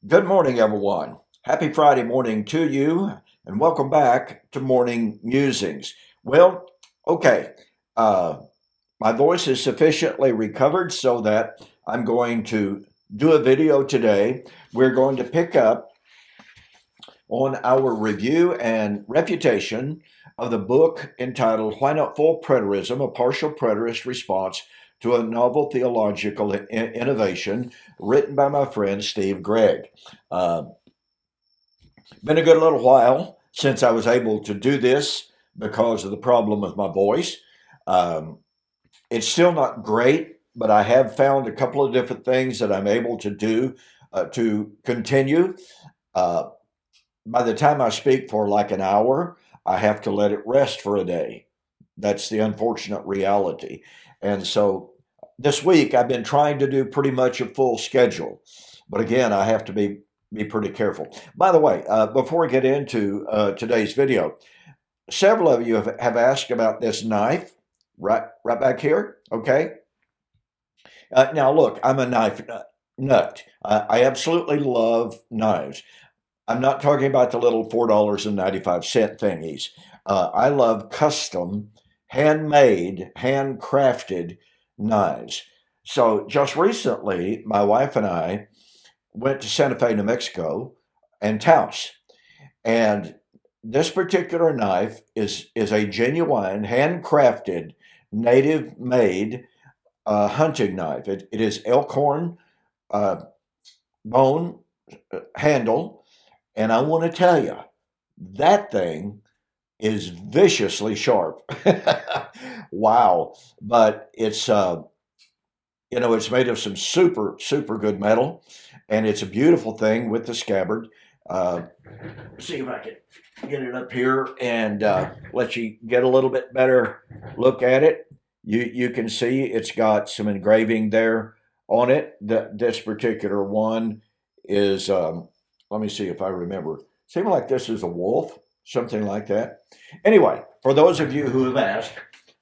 Good morning, everyone. Happy Friday morning to you, and welcome back to Morning Musings. Well, okay, uh, my voice is sufficiently recovered so that I'm going to do a video today. We're going to pick up on our review and refutation of the book entitled Why Not Full Preterism? A Partial Preterist Response to a Novel Theological Innovation, written by my friend Steve Gregg. Uh, Been a good little while since I was able to do this because of the problem with my voice. Um, it's still not great, but I have found a couple of different things that I'm able to do to continue. Uh, by the time I speak for like an hour, I have to let it rest for a day. That's the unfortunate reality. And so this week I've been trying to do pretty much a full schedule. But again, I have to be pretty careful. By the way, before we get into today's video, several of you have asked about this knife right back here. Okay. Now, look, I'm a knife nut. I absolutely love knives. I'm not talking about the little $4.95 thingies. I love custom, handmade, handcrafted knives. So just recently, my wife and I went to Santa Fe, New Mexico, and Taos. And this particular knife is a genuine, handcrafted, native made hunting knife. It is elkhorn uh, bone handle. And I want to tell you, that thing is viciously sharp. Wow. But it's made of some super good metal, and it's a beautiful thing with the scabbard. Uh, see if I can get it up here and let you get a little bit better look at it. You can see it's got some engraving there on it. This particular one is, let me see if I remember. Seems like this is a wolf, something like that. Anyway, for those of you who have asked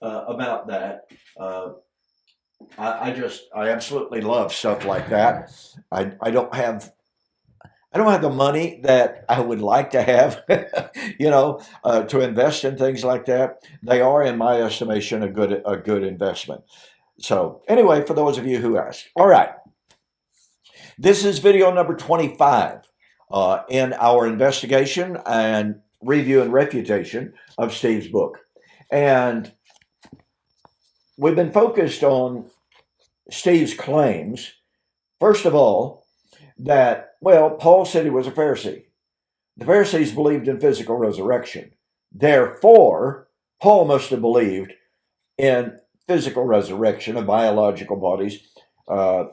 about that, uh, I absolutely love stuff like that. I don't have the money that I would like to have, to invest in things like that. They are, in my estimation, a good investment. So anyway, for those of you who asked, all right, this is video number 25 in our investigation and review and refutation of Steve's book, and we've been focused on Steve's claims. First of all, that, well, Paul said he was a Pharisee. The Pharisees believed in physical resurrection. Therefore, Paul must have believed in physical resurrection of biological bodies. Uh,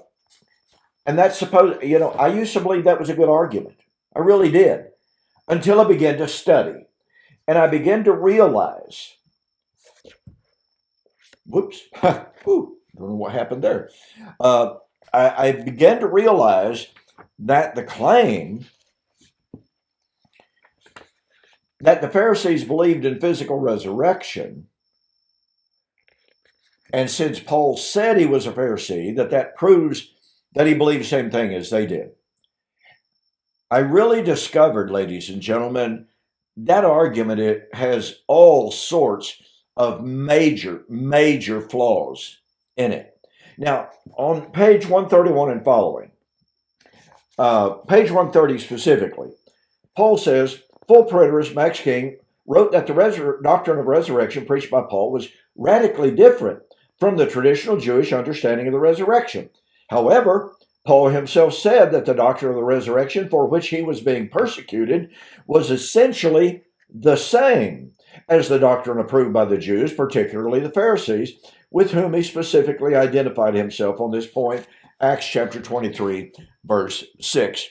and that's supposed, I used to believe that was a good argument. I really did, until I began to study. And I began to realize, whoops, don't know what happened there. I began to realize that the claim that the Pharisees believed in physical resurrection, and since Paul said he was a Pharisee, that proves that he believed the same thing as they did. I really discovered, ladies and gentlemen, that argument, it has all sorts of major flaws in it. Now, on page 131 and following, page 130 specifically, Paul says, full preterist Max King wrote that the doctrine of resurrection preached by Paul was radically different from the traditional Jewish understanding of the resurrection. However, Paul himself said that the doctrine of the resurrection for which he was being persecuted was essentially the same as the doctrine approved by the Jews, particularly the Pharisees, with whom he specifically identified himself on this point, Acts chapter 23, verse 6.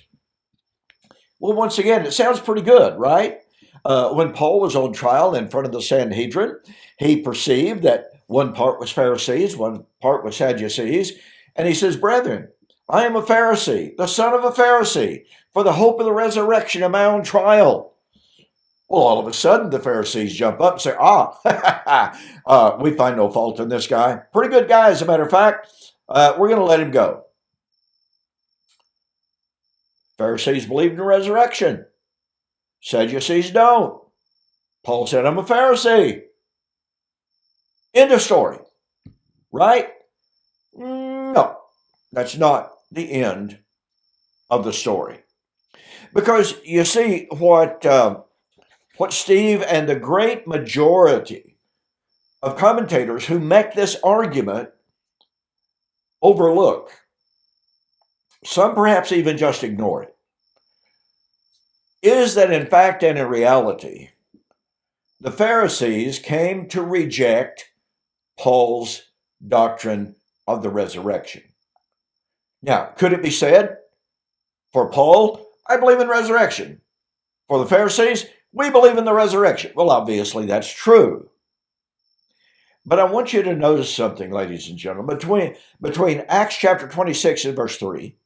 Well, once again, it sounds pretty good, right? When Paul was on trial in front of the Sanhedrin, he perceived that one part was Pharisees, one part was Sadducees, and he says, brethren, I am a Pharisee, the son of a Pharisee, for the hope of the resurrection am I on trial. Well, all of a sudden, the Pharisees jump up and say, we find no fault in this guy. Pretty good guy, as a matter of fact. We're going to let him go. Pharisees believed in resurrection. Sadducees don't. Paul said, I'm a Pharisee. End of story. Right? No, that's not the end of the story. Because you see, what Steve and the great majority of commentators who make this argument overlook, some perhaps even just ignore it, is that in fact and in reality, the Pharisees came to reject Paul's doctrine of the resurrection. Now, could it be said, for Paul, I believe in resurrection. For the Pharisees, we believe in the resurrection. Well, obviously that's true. But I want you to notice something, ladies and gentlemen. Between Acts chapter 26 and verse 3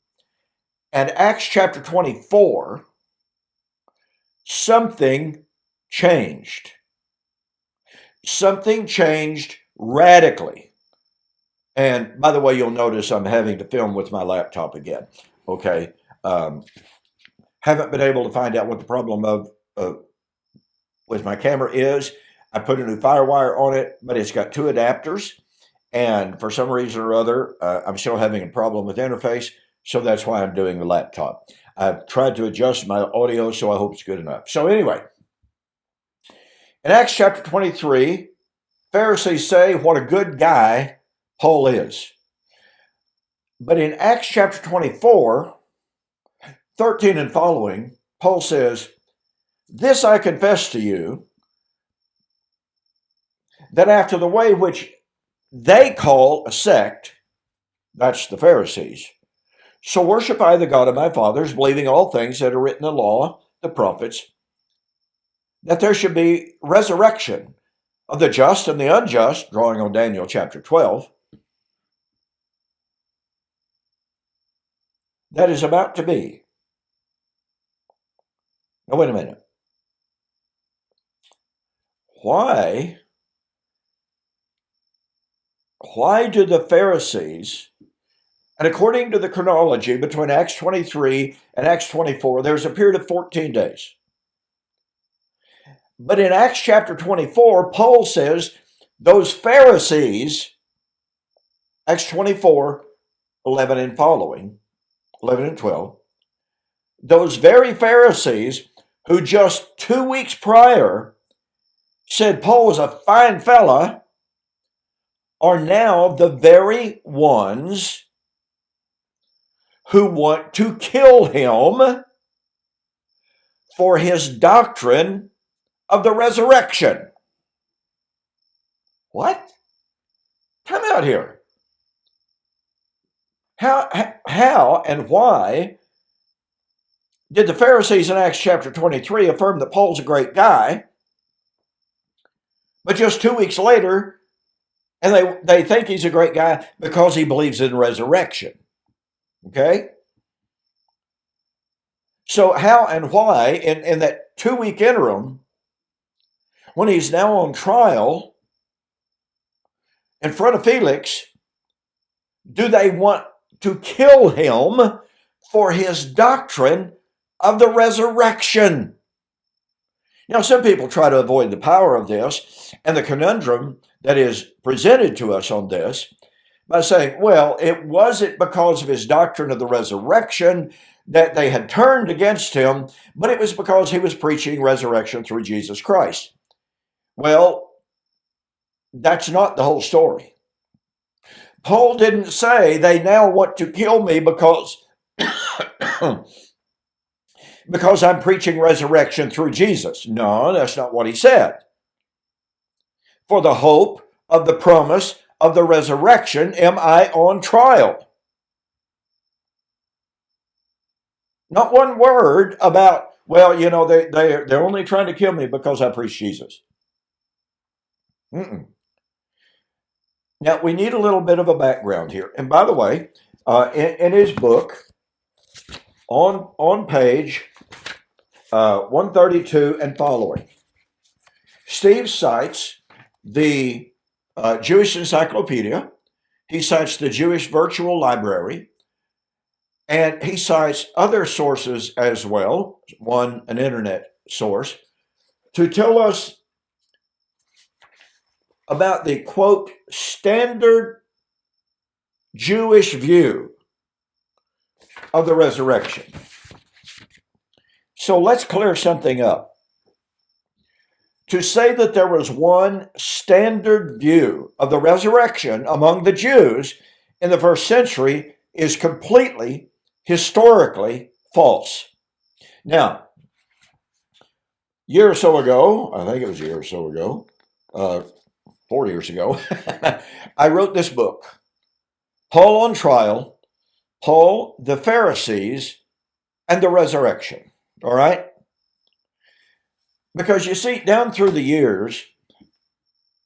and Acts chapter 24, something changed. Something changed radically. And by the way, you'll notice I'm having to film with my laptop again. Okay. Haven't been able to find out what the problem with my camera is. I put a new FireWire on it, but it's got two adapters. And for some reason or other, I'm still having a problem with the interface. So that's why I'm doing the laptop. I've tried to adjust my audio, so I hope it's good enough. So anyway, in Acts chapter 23, Pharisees say what a good guy Paul is. But in Acts chapter 24, 13 and following, Paul says, this I confess to you, that after the way which they call a sect, that's the Pharisees, so worship I the God of my fathers, believing all things that are written in the law, the prophets, that there should be resurrection of the just and the unjust, drawing on Daniel chapter 12, that is about to be. Now, wait a minute. Why do the Pharisees, and according to the chronology between Acts 23 and Acts 24, there's a period of 14 days. But in Acts chapter 24, Paul says those Pharisees, Acts 24, 11 and following, 11 and 12, those very Pharisees who just 2 weeks prior said Paul was a fine fella, are now the very ones who want to kill him for his doctrine of the resurrection. What? Come out here. How and why did the Pharisees in Acts chapter 23 affirm that Paul's a great guy, but just 2 weeks later, and they think he's a great guy because he believes in resurrection? Okay? So how and why, in that 2-week interim, when he's now on trial in front of Felix, do they want to kill him for his doctrine of the resurrection? Now, some people try to avoid the power of this and the conundrum that is presented to us on this by saying, well, it wasn't because of his doctrine of the resurrection that they had turned against him, but it was because he was preaching resurrection through Jesus Christ. Well, that's not the whole story. Paul didn't say they now want to kill me because I'm preaching resurrection through Jesus. No, that's not what he said. For the hope of the promise of the resurrection am I on trial. Not one word about, well, you know, they're only trying to kill me because I preach Jesus. Now, we need a little bit of a background here. And by the way, in his book, on page 132 and following, Steve cites the Jewish Encyclopedia. He cites the Jewish Virtual Library. And he cites other sources as well, one, an internet source, to tell us about the, quote, standard Jewish view of the resurrection. So let's clear something up. To say that there was one standard view of the resurrection among the Jews in the first century is completely historically false. Now, a year or so ago, I think it was a year or so ago, 4 years ago, I wrote this book, Paul on Trial, Paul, the Pharisees, and the Resurrection. All right? Because you see, down through the years,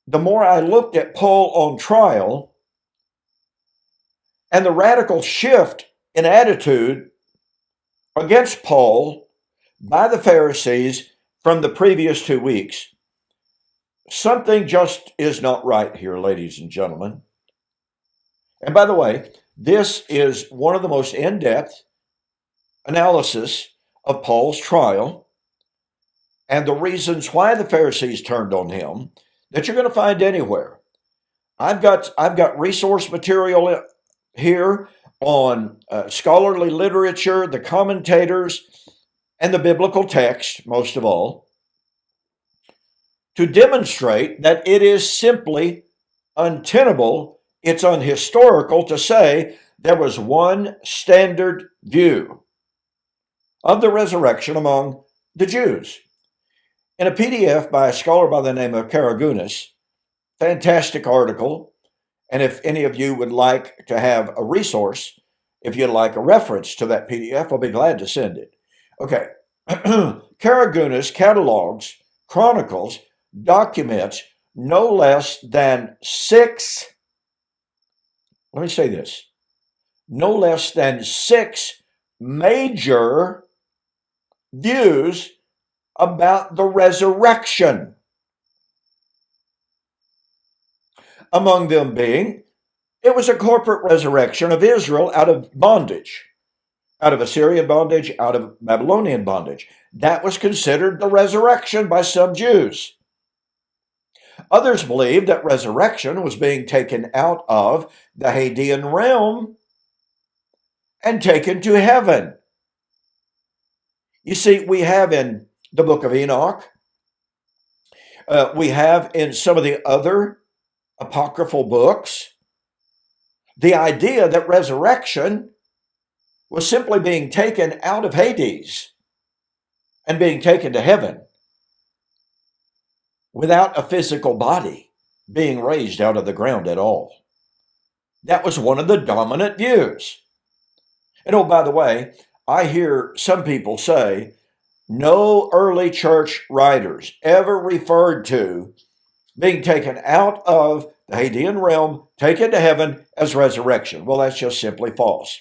the more I looked at Paul on trial and the radical shift in attitude against Paul by the Pharisees from the previous 2 weeks, something just is not right here, ladies and gentlemen. And by the way, this is one of the most in-depth analysis of Paul's trial and the reasons why the Pharisees turned on him that you're going to find anywhere. I've got resource material here on scholarly literature, the commentators, and the biblical text, most of all, to demonstrate that it is simply untenable, it's unhistorical to say there was one standard view of the resurrection among the Jews. In a PDF by a scholar by the name of Karagunis, fantastic article, and if any of you would like to have a resource, if you'd like a reference to that PDF, I'll be glad to send it. Okay, Karagunis catalogs, chronicles, documents no less than no less than six major views about the resurrection. Among them being, it was a corporate resurrection of Israel out of bondage, out of Assyrian bondage, out of Babylonian bondage. That was considered the resurrection by some Jews. Others believed that resurrection was being taken out of the Hadean realm and taken to heaven. You see, we have in the book of Enoch, we have in some of the other apocryphal books, the idea that resurrection was simply being taken out of Hades and being taken to heaven without a physical body being raised out of the ground at all. That was one of the dominant views. And oh, by the way, I hear some people say no early church writers ever referred to being taken out of the Hadean realm, taken to heaven as resurrection. Well, that's just simply false.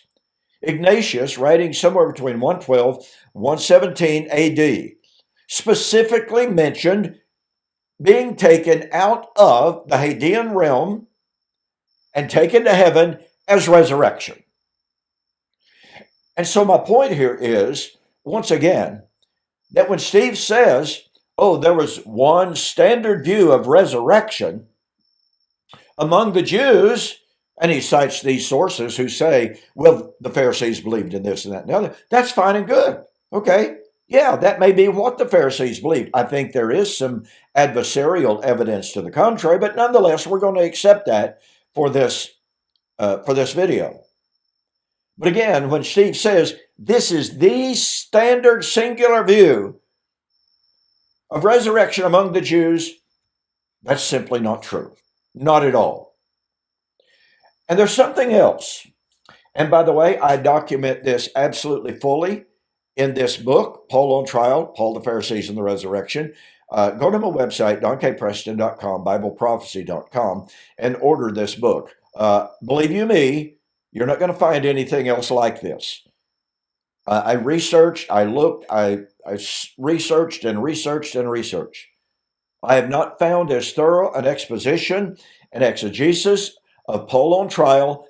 Ignatius, writing somewhere between 112 and 117 AD, specifically mentioned being taken out of the Hadean realm and taken to heaven as resurrection. And so my point here is, once again, that when Steve says, oh, there was one standard view of resurrection among the Jews, and he cites these sources who say, well, the Pharisees believed in this and that and the other, that's fine and good. Okay, yeah, that may be what the Pharisees believed. I think there is some adversarial evidence to the contrary, but nonetheless, we're going to accept that for this video. But again, when Steve says this is the standard singular view of resurrection among the Jews, that's simply not true. Not at all. And there's something else. And by the way, I document this absolutely fully in this book, Paul on Trial, Paul the Pharisees and the Resurrection. Go to my website, donkpreston.com, bibleprophecy.com, and order this book. Believe you me, you're not going to find anything else like this. I researched, I looked, I researched and researched and researched. I have not found as thorough an exposition and exegesis of Paul on Trial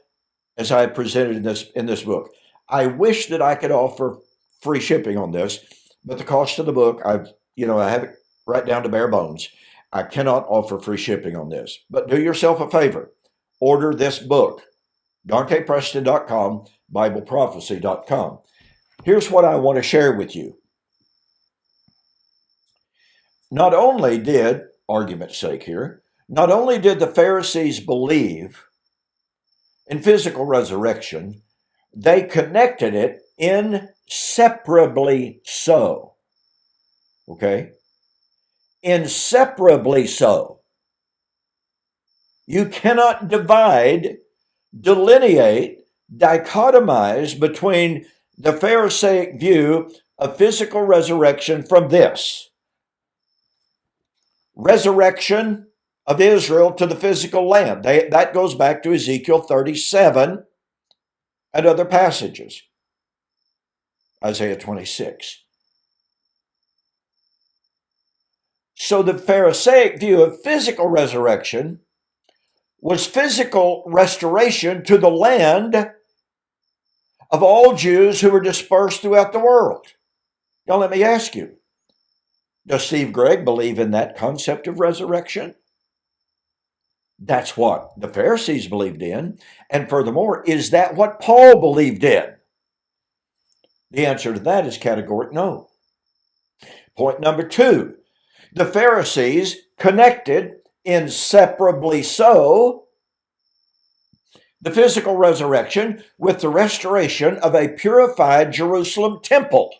as I have presented in this book. I wish that I could offer free shipping on this, but the cost of the book, I have it right down to bare bones. I cannot offer free shipping on this. But do yourself a favor. Order this book, DontePreston.com, BibleProphecy.com. Here's what I want to share with you. Not only did, argument's sake here, not only did the Pharisees believe in physical resurrection, they connected it inseparably so. Okay? Inseparably so. You cannot divide, delineate, dichotomize between the Pharisaic view of physical resurrection from this. Resurrection of Israel to the physical land. That goes back to Ezekiel 37 and other passages. Isaiah 26. So the Pharisaic view of physical resurrection was physical restoration to the land of all Jews who were dispersed throughout the world. Now let me ask you, does Steve Gregg believe in that concept of resurrection? That's what the Pharisees believed in. And furthermore, is that what Paul believed in? The answer to that is categoric no. Point number 2, the Pharisees connected inseparably so the physical resurrection with the restoration of a purified Jerusalem temple.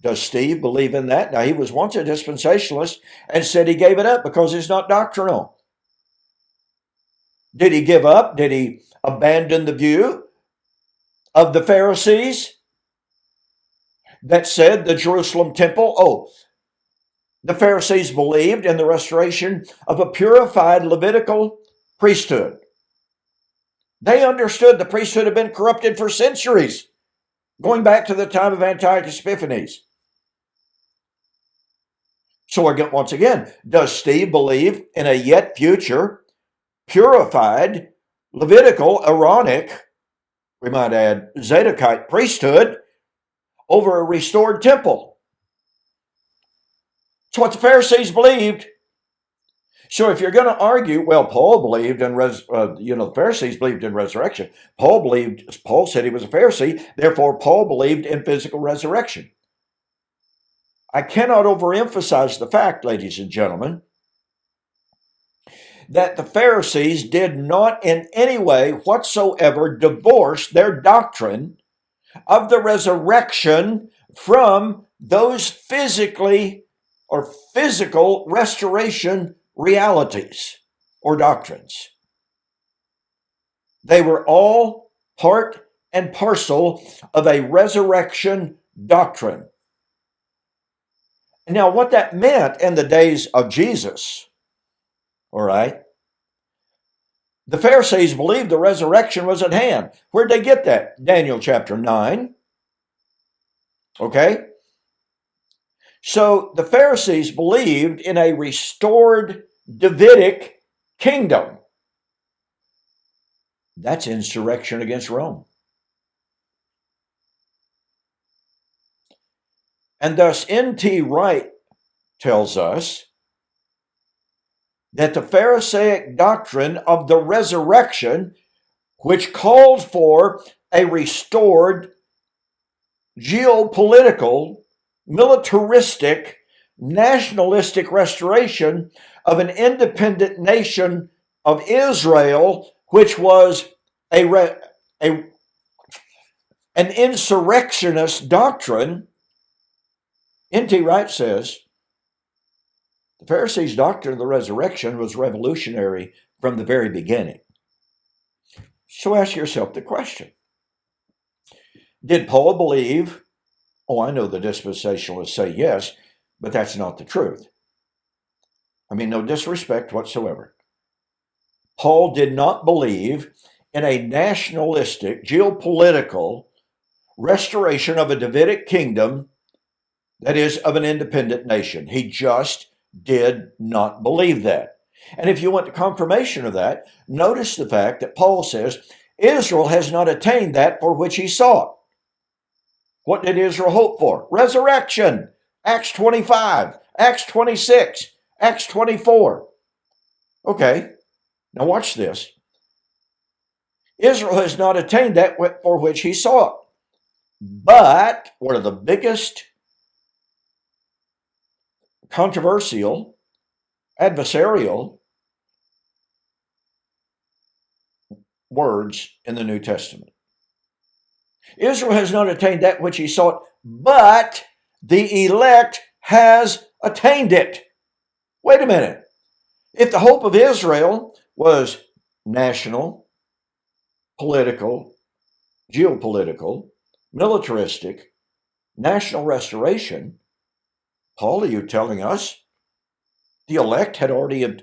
Does Steve believe in that? Now, he was once a dispensationalist and said he gave it up because it's not doctrinal. Did he give up? Did he abandon the view of the Pharisees that said the Jerusalem temple? The Pharisees believed in the restoration of a purified Levitical priesthood. They understood the priesthood had been corrupted for centuries, going back to the time of Antiochus Epiphanes. So once again, does Steve believe in a yet future, purified, Levitical, Aaronic, we might add, Zadokite priesthood over a restored temple? It's what the Pharisees believed. So if you're going to argue, well, Paul believed in, the Pharisees believed in resurrection. Paul said he was a Pharisee, therefore Paul believed in physical resurrection. I cannot overemphasize the fact, ladies and gentlemen, that the Pharisees did not in any way whatsoever divorce their doctrine of the resurrection from those physical restoration realities or doctrines. They were all part and parcel of a resurrection doctrine. Now, what that meant in the days of Jesus, all right, the Pharisees believed the resurrection was at hand. Where'd they get that? Daniel chapter 9. Okay? So the Pharisees believed in a restored Davidic kingdom. That's insurrection against Rome. And thus N.T. Wright tells us that the Pharisaic doctrine of the resurrection, which calls for a restored geopolitical, militaristic, nationalistic restoration of an independent nation of Israel, which was an insurrectionist doctrine, N.T. Wright says, the Pharisees' doctrine of the resurrection was revolutionary from the very beginning. So ask yourself the question, did Paul believe? I know the dispensationalists say yes, but that's not the truth. I mean, no disrespect whatsoever. Paul did not believe in a nationalistic, geopolitical restoration of a Davidic kingdom, that is, of an independent nation. He just did not believe that. And if you want the confirmation of that, notice the fact that Paul says, Israel has not attained that for which he sought. What did Israel hope for? Resurrection. Acts 25, Acts 26, Acts 24. Okay, now watch this. Israel has not attained that for which he sought. But one of the biggest controversial, adversarial words in the New Testament. Israel has not attained that which he sought, but the elect has attained it. Wait a minute. If the hope of Israel was national, political, geopolitical, militaristic, national restoration, Paul, are you telling us the elect had already,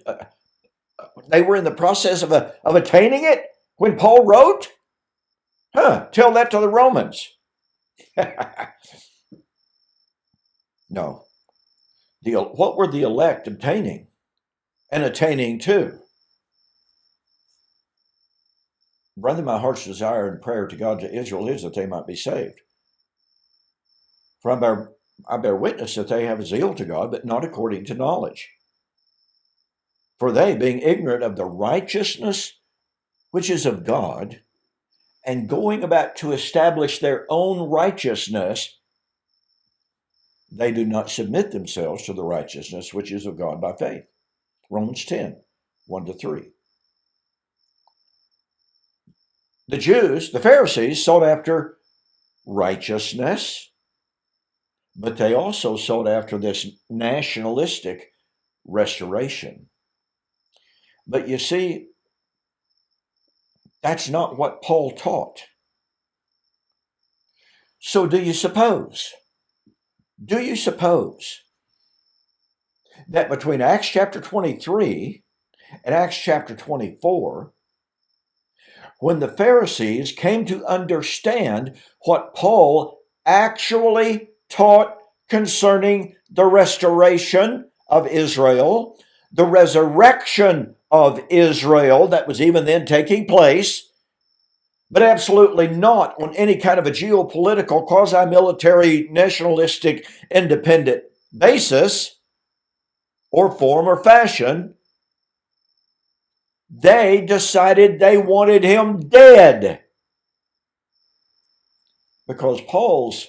they were in the process of attaining it when Paul wrote? Tell that to the Romans. No. What were the elect obtaining and attaining to? Brother, my heart's desire and prayer to God to Israel is that they might be saved. For I bear witness that they have a zeal to God, but not according to knowledge. For they, being ignorant of the righteousness which is of God, and going about to establish their own righteousness, they do not submit themselves to the righteousness which is of God by faith. Romans 10, 1-3. The Jews, the Pharisees, sought after righteousness, but they also sought after this nationalistic restoration. But you see, that's not what Paul taught. So do you suppose that between Acts chapter 23 and Acts chapter 24, when the Pharisees came to understand what Paul actually taught concerning the restoration of Israel, the resurrection of Israel that was even then taking place, but absolutely not on any kind of a geopolitical, quasi-military, nationalistic, independent basis or form or fashion, they decided they wanted him dead. Because Paul's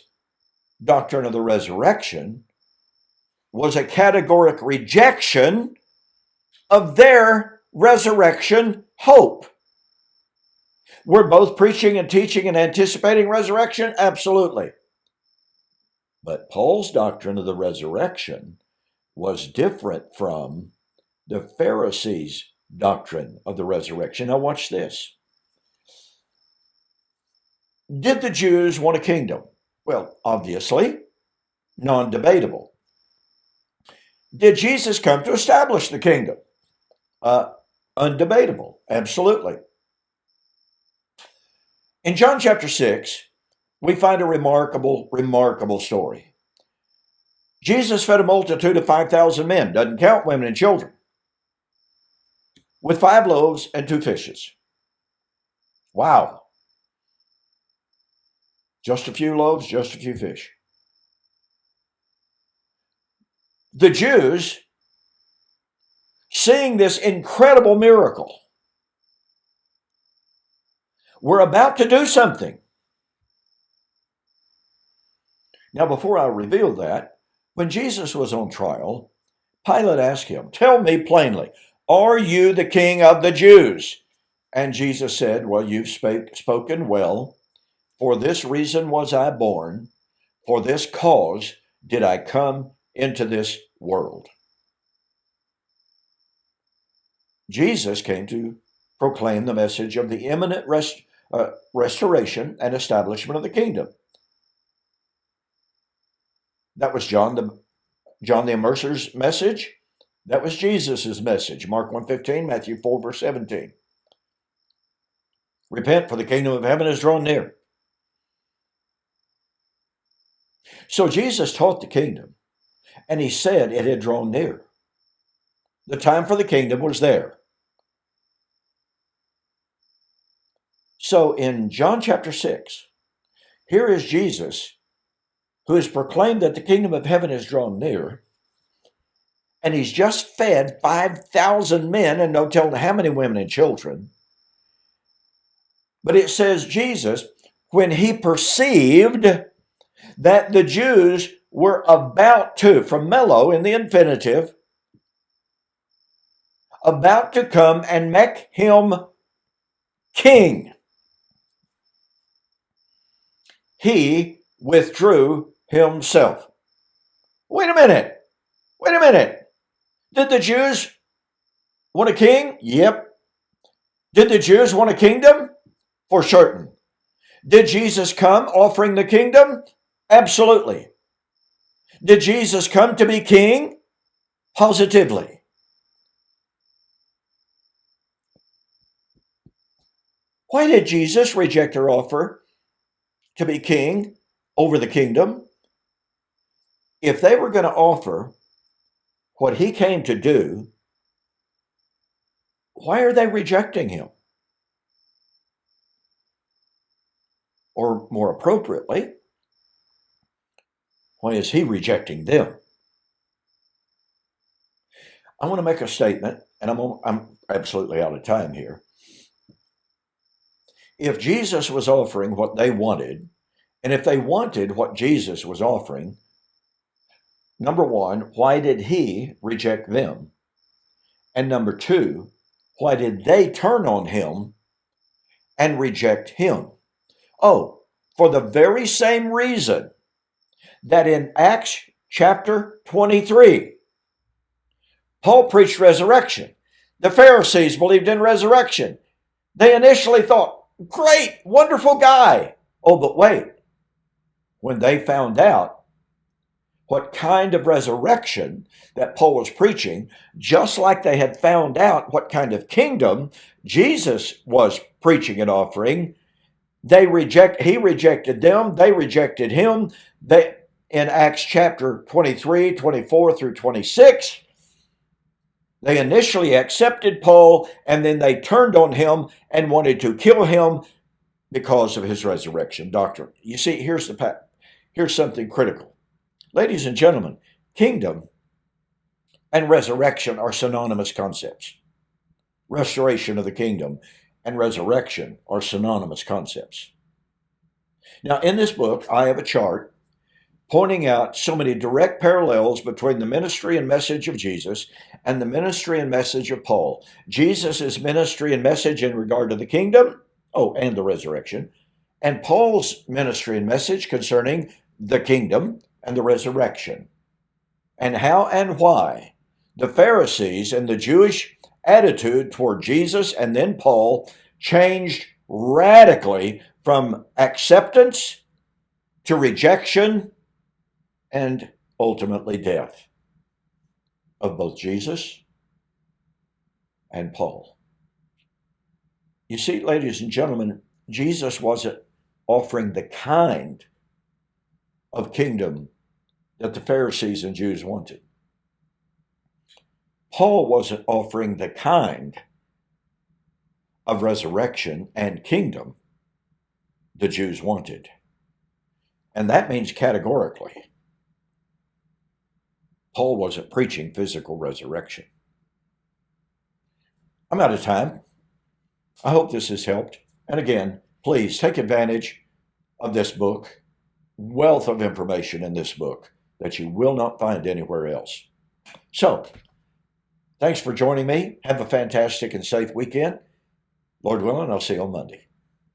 doctrine of the resurrection was a categoric rejection of their resurrection hope. We're both preaching and teaching and anticipating resurrection? Absolutely. But Paul's doctrine of the resurrection was different from the Pharisees' doctrine of the resurrection. Now watch this. Did the Jews want a kingdom? Well, obviously, non-debatable. Did Jesus come to establish the kingdom? Undebatable, absolutely. In John chapter 6, we find a remarkable story. Jesus fed a multitude of 5,000 men, doesn't count women and children, with 5 loaves and 2 fishes. Wow. Just a few loaves, just a few fish. The Jews, seeing this incredible miracle, were about to do something. Now, before I reveal that, when Jesus was on trial, Pilate asked him, "Tell me plainly, are you the king of the Jews?" And Jesus said, "Well, you've spoken well. For this reason was I born. For this cause did I come into this world." Jesus came to proclaim the message of the imminent restoration and establishment of the kingdom. That was John the Immerser's message. That was Jesus' message. Mark 1:15, Matthew 4, verse 17. Repent, for the kingdom of heaven is drawn near. So Jesus taught the kingdom, and he said it had drawn near. The time for the kingdom was there. So in John chapter 6, here is Jesus who has proclaimed that the kingdom of heaven is drawn near. And he's just fed 5,000 men and no telling how many women and children. But it says Jesus, when he perceived that the Jews were about to, from mellow in the infinitive, about to come and make him king, he withdrew himself. Wait a minute. Did the Jews want a king? Yep. Did the Jews want a kingdom? For certain. Did Jesus come offering the kingdom? Absolutely. Did Jesus come to be king? Positively. Why did Jesus reject their offer to be king over the kingdom? If they were going to offer what he came to do, why are they rejecting him? Or more appropriately, why is he rejecting them? I want to make a statement, and I'm absolutely out of time here. If Jesus was offering what they wanted, and if they wanted what Jesus was offering, number one, why did he reject them? And number two, why did they turn on him and reject him? Oh, for the very same reason that in Acts chapter 23, Paul preached resurrection. The Pharisees believed in resurrection. They initially thought, great, wonderful guy. Oh, but wait. When they found out what kind of resurrection that Paul was preaching, just like they had found out what kind of kingdom Jesus was preaching and offering, he rejected them, they rejected him. In Acts chapter 23, 24 through 26, they initially accepted Paul, and then they turned on him and wanted to kill him because of his resurrection doctrine. You see, here's something critical. Ladies and gentlemen, kingdom and resurrection are synonymous concepts. Restoration of the kingdom and resurrection are synonymous concepts. Now, in this book, I have a chart pointing out so many direct parallels between the ministry and message of Jesus and the ministry and message of Paul. Jesus' ministry and message in regard to the kingdom, and the resurrection, and Paul's ministry and message concerning the kingdom and the resurrection, and how and why the Pharisees and the Jewish attitude toward Jesus and then Paul changed radically from acceptance to rejection and ultimately death of both Jesus and Paul. You see, ladies and gentlemen, Jesus wasn't offering the kind of kingdom that the Pharisees and Jews wanted. Paul wasn't offering the kind of resurrection and kingdom the Jews wanted. And that means categorically, Paul wasn't preaching physical resurrection. I'm out of time. I hope this has helped. And again, please take advantage of this book. Wealth of information in this book that you will not find anywhere else. So, thanks for joining me. Have a fantastic and safe weekend. Lord willing, I'll see you on Monday.